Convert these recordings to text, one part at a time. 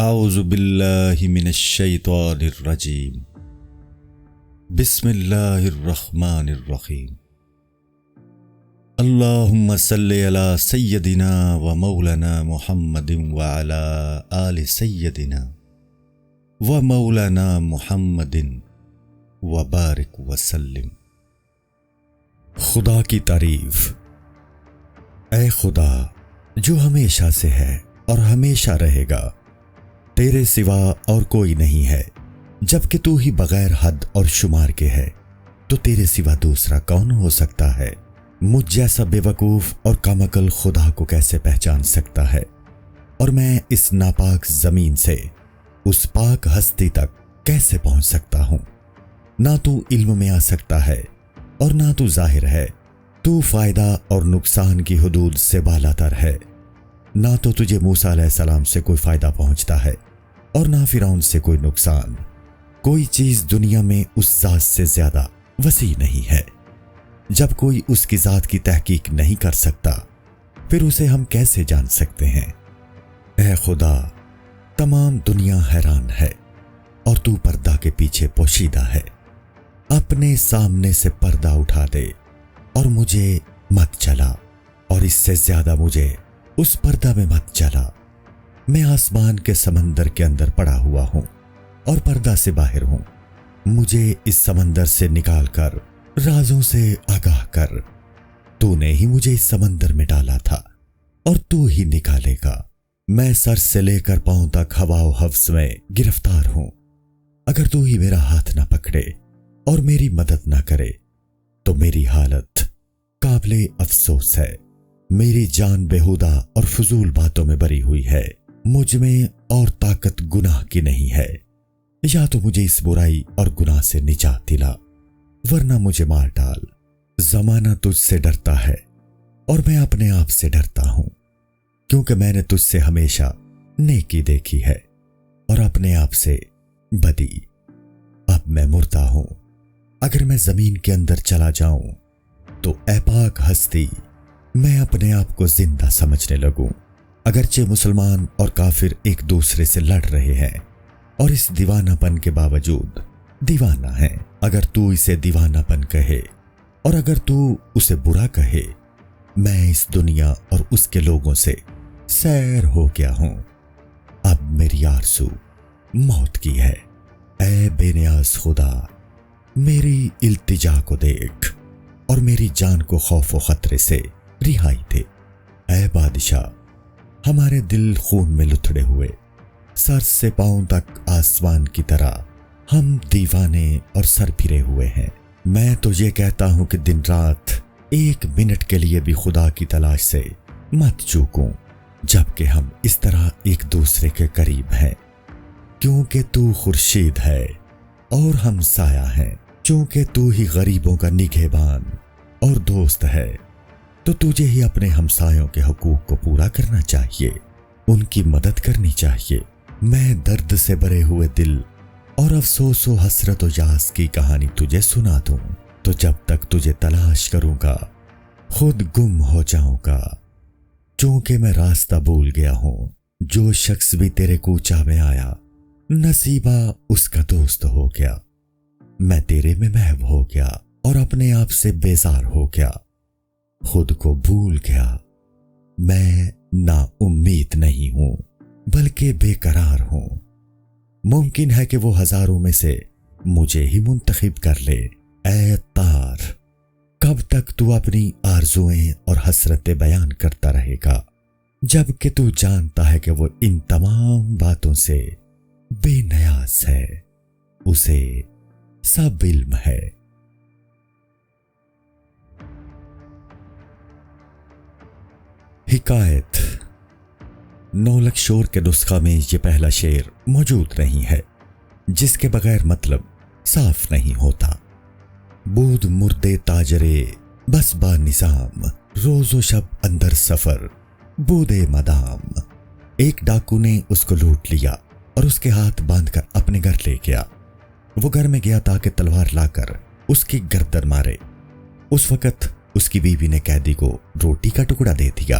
اعوذ باللہ من الشیطان الرجیم بسم اللہ الرحمن الرحیم اللہم صلی علی سیدنا و مولانا محمد وعلی آل سیدنا و مولانا محمد وبارک وسلم۔ خدا کی تعریف۔ اے خدا جو ہمیشہ سے ہے اور ہمیشہ رہے گا، تیرے سوا اور کوئی نہیں ہے، جبکہ تو ہی بغیر حد اور شمار کے ہے، تو تیرے سوا دوسرا کون ہو سکتا ہے؟ مجھ جیسا بے وقوف اور کم عقل خدا کو کیسے پہچان سکتا ہے؟ اور میں اس ناپاک زمین سے اس پاک ہستی تک کیسے پہنچ سکتا ہوں؟ نہ تو علم میں آ سکتا ہے اور نہ تو ظاہر ہے، تو فائدہ اور نقصان کی حدود سے بالاتر ہے۔ نہ تو تجھے موسیٰ علیہ السلام سے کوئی فائدہ پہنچتا ہے اور نہ فرعون سے کوئی نقصان۔ کوئی چیز دنیا میں اس ذات سے زیادہ وسیع نہیں ہے۔ جب کوئی اس کی ذات کی تحقیق نہیں کر سکتا، پھر اسے ہم کیسے جان سکتے ہیں؟ اے خدا، تمام دنیا حیران ہے اور تو پردہ کے پیچھے پوشیدہ ہے۔ اپنے سامنے سے پردہ اٹھا دے اور مجھے مت چلا، اور اس سے زیادہ مجھے اس پردہ میں مت چلا۔ میں آسمان کے سمندر کے اندر پڑا ہوا ہوں اور پردہ سے باہر ہوں۔ مجھے اس سمندر سے نکال کر رازوں سے آگاہ کر۔ تو نے ہی مجھے اس سمندر میں ڈالا تھا اور تو ہی نکالے گا۔ میں سر سے لے کر پاؤں تک ہوا و حفظ میں گرفتار ہوں۔ اگر تو ہی میرا ہاتھ نہ پکڑے اور میری مدد نہ کرے تو میری حالت قابل افسوس ہے۔ میری جان بےہودہ اور فضول باتوں میں بری ہوئی ہے۔ مجھ میں اور طاقت گناہ کی نہیں ہے۔ یا تو مجھے اس برائی اور گناہ سے نجات دلا، ورنہ مجھے مار ڈال۔ زمانہ تجھ سے ڈرتا ہے اور میں اپنے آپ سے ڈرتا ہوں، کیونکہ میں نے تجھ سے ہمیشہ نیکی دیکھی ہے اور اپنے آپ سے بدی۔ اب میں مردہ ہوں۔ اگر میں زمین کے اندر چلا جاؤں تو اے پاک ہستی، میں اپنے آپ کو زندہ سمجھنے لگوں۔ اگرچہ مسلمان اور کافر ایک دوسرے سے لڑ رہے ہیں اور اس دیوانہ پن کے باوجود دیوانہ ہیں، اگر تو اسے دیوانہ پن کہے اور اگر تو اسے برا کہے، میں اس دنیا اور اس کے لوگوں سے سیر ہو گیا ہوں۔ اب میری آرزو موت کی ہے۔ اے بے نیاز خدا، میری التجا کو دیکھ اور میری جان کو خوف و خطرے سے رہائی دے۔ اے بادشاہ، ہمارے دل خون میں لتھڑے ہوئے، سر سے پاؤں تک آسمان کی طرح ہم دیوانے اور سر پھرے ہوئے ہیں۔ میں تو یہ کہتا ہوں کہ دن رات ایک منٹ کے لیے بھی خدا کی تلاش سے مت چوکوں، جبکہ ہم اس طرح ایک دوسرے کے قریب ہیں، کیونکہ تو خورشید ہے اور ہم سایہ ہیں۔ چونکہ تو ہی غریبوں کا نگہبان اور دوست ہے، تو تجھے ہی اپنے ہمسایوں کے حقوق کو پورا کرنا چاہیے، ان کی مدد کرنی چاہیے۔ میں درد سے بھرے ہوئے دل اور افسوس و حسرت و یاس کی کہانی تجھے سنا دوں تو جب تک تجھے تلاش کروں گا خود گم ہو جاؤں گا۔ چونکہ میں راستہ بھول گیا ہوں، جو شخص بھی تیرے کوچہ میں آیا نصیبہ اس کا دوست ہو گیا۔ میں تیرے میں محو ہو گیا اور اپنے آپ سے بیزار ہو گیا، خود کو بھول گیا۔ میں نا امید نہیں ہوں بلکہ بے قرار ہوں۔ ممکن ہے کہ وہ ہزاروں میں سے مجھے ہی منتخب کر لے۔ اے تار، کب تک تو اپنی آرزوئیں اور حسرتیں بیان کرتا رہے گا، جب کہ تو جانتا ہے کہ وہ ان تمام باتوں سے بے نیاز ہے، اسے سب علم ہے۔ حکایت۔ نولک شور کے نسخہ میں یہ پہلا شعر موجود نہیں ہے، جس کے بغیر مطلب صاف نہیں ہوتا۔ بود مردے تاجرے بس با نظام، روز و شب اندر سفر بودے مدام۔ ایک ڈاکو نے اس کو لوٹ لیا اور اس کے ہاتھ باندھ کر اپنے گھر لے گیا۔ وہ گھر میں گیا تاکہ تلوار لا کر اس کی گردن مارے۔ اس وقت اس کی بیوی نے قیدی کو روٹی کا ٹکڑا دے دیا۔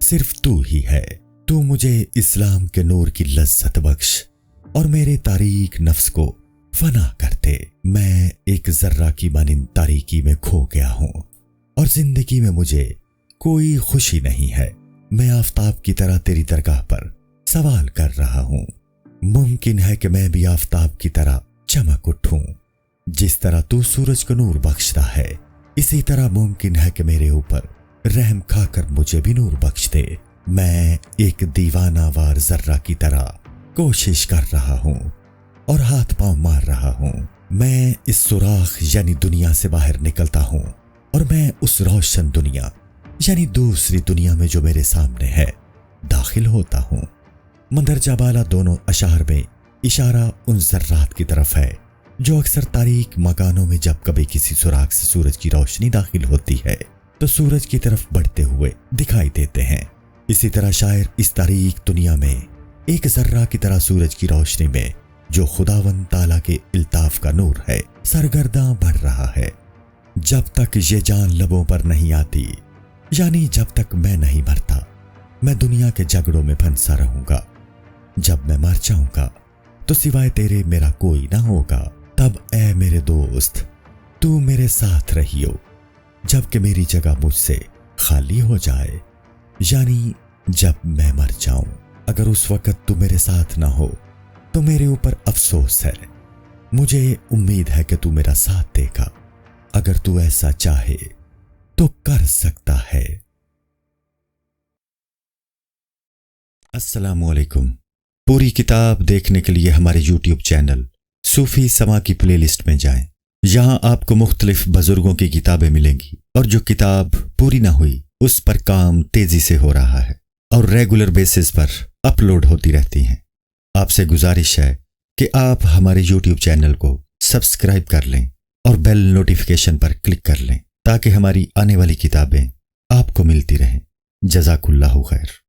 صرف تو ہی ہے۔ تو مجھے اسلام کے نور کی لذت بخش اور میرے تاریک نفس کو فنا کر دے۔ میں ایک ذرہ کی مانند تاریکی میں کھو گیا ہوں اور زندگی میں مجھے کوئی خوشی نہیں ہے۔ میں آفتاب کی طرح تیری درگاہ پر سوال کر رہا ہوں۔ ممکن ہے کہ میں بھی آفتاب کی طرح چمک اٹھوں۔ جس طرح تو سورج کو نور بخشتا ہے، اسی طرح ممکن ہے کہ میرے اوپر رحم کھا کر مجھے بھی نور بخش دے۔ میں ایک دیوانہ وار ذرہ کی طرح کوشش کر رہا ہوں اور ہاتھ پاؤں مار رہا ہوں۔ میں اس سوراخ یعنی دنیا سے باہر نکلتا ہوں اور میں اس روشن دنیا یعنی دوسری دنیا میں جو میرے سامنے ہے داخل ہوتا ہوں۔ مندرجہ بالا دونوں اشعار میں اشارہ ان ذرات کی طرف ہے جو اکثر تاریک مکانوں میں جب کبھی کسی سوراخ سے سورج کی روشنی داخل ہوتی ہے تو سورج کی طرف بڑھتے ہوئے دکھائی دیتے ہیں۔ اسی طرح شاعر اس تاریک دنیا میں ایک ذرہ کی طرح سورج کی روشنی میں جو خداوند تعالیٰ کے الطاف کا نور ہے سرگرداں بڑھ رہا ہے۔ جب تک یہ جان لبوں پر نہیں آتی، یعنی جب تک میں نہیں مرتا، میں دنیا کے جھگڑوں میں پھنسا رہوں گا۔ جب میں مر جاؤں گا تو سوائے تیرے میرا کوئی نہ ہوگا۔ تب اے میرے دوست، تو میرے ساتھ رہیو جب کہ میری جگہ مجھ سے خالی ہو جائے، یعنی جب میں مر جاؤں۔ اگر اس وقت تو میرے ساتھ نہ ہو تو میرے اوپر افسوس ہے۔ مجھے امید ہے کہ تو میرا ساتھ دے گا۔ اگر تو ایسا چاہے تو کر سکتا ہے۔ السلام علیکم۔ پوری کتاب دیکھنے کے لیے ہمارے یوٹیوب چینل صوفی سما کی پلے لسٹ میں جائیں۔ یہاں آپ کو مختلف بزرگوں کی کتابیں ملیں گی اور جو کتاب پوری نہ ہوئی اس پر کام تیزی سے ہو رہا ہے اور ریگولر بیسس پر اپلوڈ ہوتی رہتی ہیں۔ آپ سے گزارش ہے کہ آپ ہمارے یوٹیوب چینل کو سبسکرائب کر لیں اور بیل نوٹیفیکیشن پر کلک کر لیں تاکہ ہماری آنے والی کتابیں آپ کو ملتی رہیں۔ جزاک اللہ خیر۔